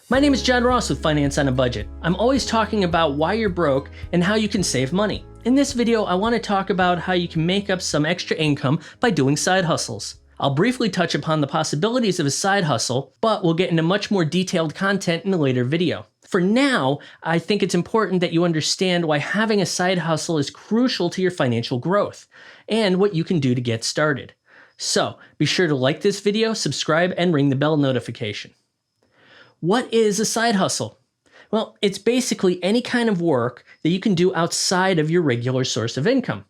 My name is John Ross with Finance on a Budget. I'm always talking about why you're broke and how you can save money. In this video, I want to talk about how you can make up some extra income by doing side hustles. I'll briefly touch upon the possibilities of a side hustle, but we'll get into much more detailed content in a later video. For now, I think it's important that you understand why having a side hustle is crucial to your financial growth, and what you can do to get started. So, be sure to like this video, subscribe, and ring the bell notification. What is a side hustle? Well, it's basically any kind of work that you can do outside of your regular source of income.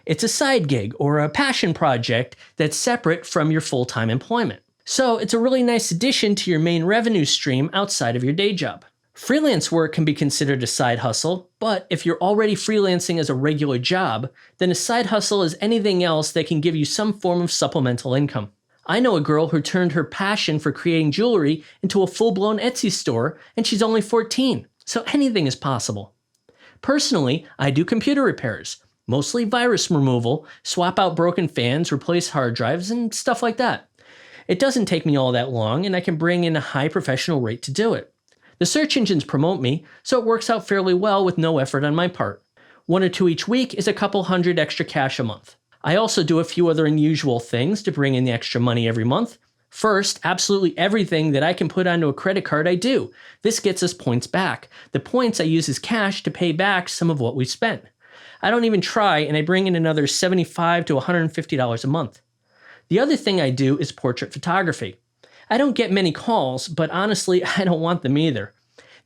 It's a side gig or a passion project that's separate from your full-time employment. So it's a really nice addition to your main revenue stream outside of your day job. Freelance work can be considered a side hustle, but if you're already freelancing as a regular job, then a side hustle is anything else that can give you some form of supplemental income. I know a girl who turned her passion for creating jewelry into a full-blown Etsy store, and she's only 14, so anything is possible. Personally, I do computer repairs, mostly virus removal, swap out broken fans, replace hard drives, and stuff like that. It doesn't take me all that long, and I can bring in a high professional rate to do it. The search engines promote me, so it works out fairly well with no effort on my part. 1 or 2 each week is a couple hundred extra cash a month. I also do a few other unusual things to bring in the extra money every month. First, absolutely everything that I can put onto a credit card I do. This gets us points back. The points I use as cash to pay back some of what we spent. I don't even try, and I bring in another $75 to $150 a month. The other thing I do is portrait photography. I don't get many calls, but honestly, I don't want them either.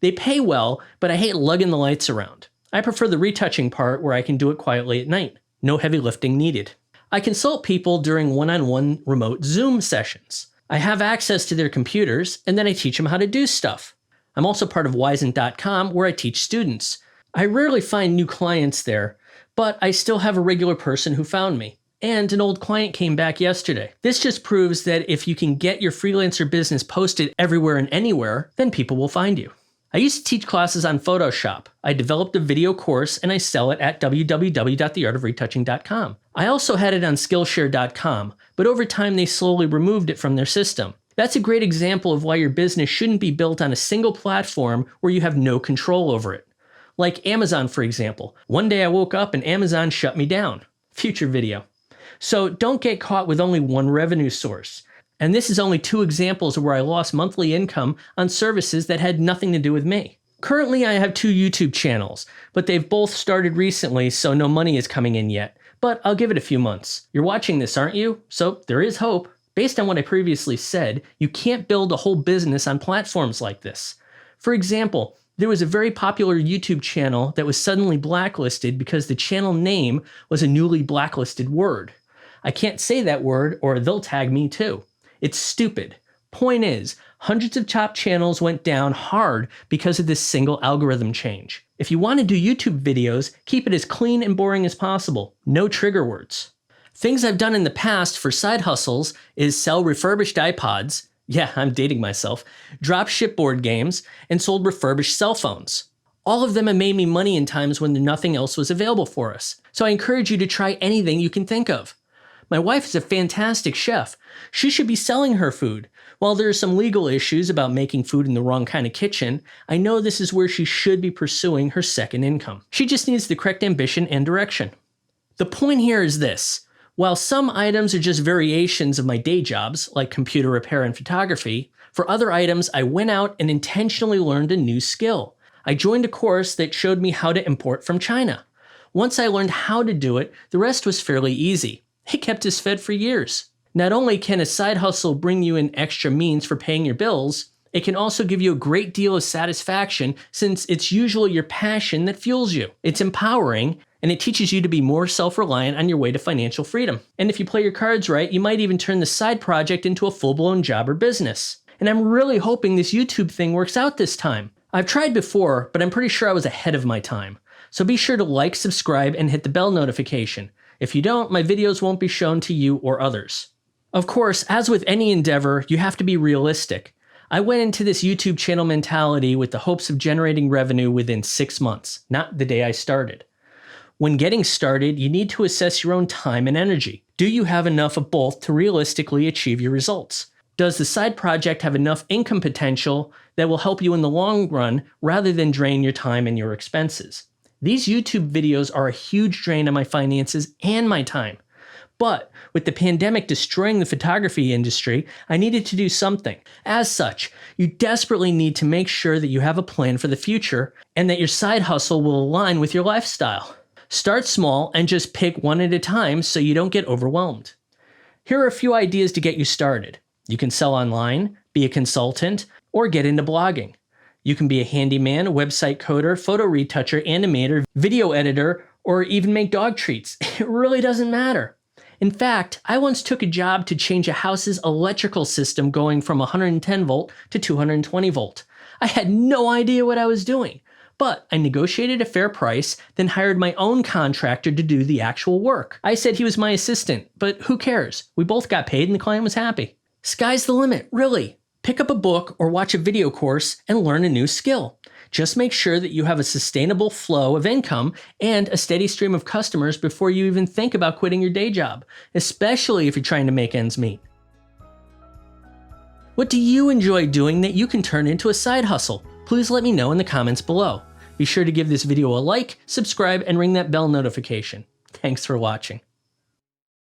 They pay well, but I hate lugging the lights around. I prefer the retouching part where I can do it quietly at night. No heavy lifting needed. I consult people during one-on-one remote Zoom sessions. I have access to their computers, and then I teach them how to do stuff. I'm also part of Wyzant.com, where I teach students. I rarely find new clients there, but I still have a regular person who found me. And an old client came back yesterday. This just proves that if you can get your freelancer business posted everywhere and anywhere, then people will find you. I used to teach classes on Photoshop. I developed a video course and I sell it at www.theartofretouching.com. I also had it on Skillshare.com, but over time they slowly removed it from their system. That's a great example of why your business shouldn't be built on a single platform where you have no control over it. Like Amazon, for example. One day I woke up and Amazon shut me down. Future video. So don't get caught with only one revenue source. And this is only 2 examples where I lost monthly income on services that had nothing to do with me. Currently, I have 2 YouTube channels, but they've both started recently, so no money is coming in yet. But I'll give it a few months. You're watching this, aren't you? So there is hope. Based on what I previously said, you can't build a whole business on platforms like this. For example, there was a very popular YouTube channel that was suddenly blacklisted because the channel name was a newly blacklisted word. I can't say that word or they'll tag me too. It's stupid. Point is, hundreds of top channels went down hard because of this single algorithm change. If you want to do YouTube videos, keep it as clean and boring as possible. No trigger words. Things I've done in the past for side hustles is sell refurbished iPods, yeah, I'm dating myself, drop ship board games, and sold refurbished cell phones. All of them have made me money in times when nothing else was available for us. So I encourage you to try anything you can think of. My wife is a fantastic chef. She should be selling her food. While there are some legal issues about making food in the wrong kind of kitchen, I know this is where she should be pursuing her second income. She just needs the correct ambition and direction. The point here is this. While some items are just variations of my day jobs, like computer repair and photography, for other items I went out and intentionally learned a new skill. I joined a course that showed me how to import from China. Once I learned how to do it, the rest was fairly easy. It kept us fed for years. Not only can a side hustle bring you in extra means for paying your bills, it can also give you a great deal of satisfaction since it's usually your passion that fuels you. It's empowering, and it teaches you to be more self-reliant on your way to financial freedom. And if you play your cards right, you might even turn the side project into a full-blown job or business. And I'm really hoping this YouTube thing works out this time. I've tried before, but I'm pretty sure I was ahead of my time. So be sure to like, subscribe, and hit the bell notification. If you don't, my videos won't be shown to you or others. Of course, as with any endeavor, you have to be realistic. I went into this YouTube channel mentality with the hopes of generating revenue within 6 months, not the day I started. When getting started, you need to assess your own time and energy. Do you have enough of both to realistically achieve your results? Does the side project have enough income potential that will help you in the long run rather than drain your time and your expenses. These YouTube videos are a huge drain on my finances and my time. But with the pandemic destroying the photography industry, I needed to do something. As such, you desperately need to make sure that you have a plan for the future and that your side hustle will align with your lifestyle. Start small and just pick one at a time so you don't get overwhelmed. Here are a few ideas to get you started. You can sell online, be a consultant, or get into blogging. You can be a handyman, a website coder, photo retoucher, animator, video editor, or even make dog treats. It really doesn't matter. In fact, I once took a job to change a house's electrical system going from 110 volt to 220 volt. I had no idea what I was doing, but I negotiated a fair price, then hired my own contractor to do the actual work. I said he was my assistant, but who cares? We both got paid and the client was happy. Sky's the limit, really. Pick up a book or watch a video course and learn a new skill. Just make sure that you have a sustainable flow of income and a steady stream of customers before you even think about quitting your day job, especially if you're trying to make ends meet. What do you enjoy doing that you can turn into a side hustle? Please let me know in the comments below. Be sure to give this video a like, subscribe, and ring that bell notification. Thanks for watching.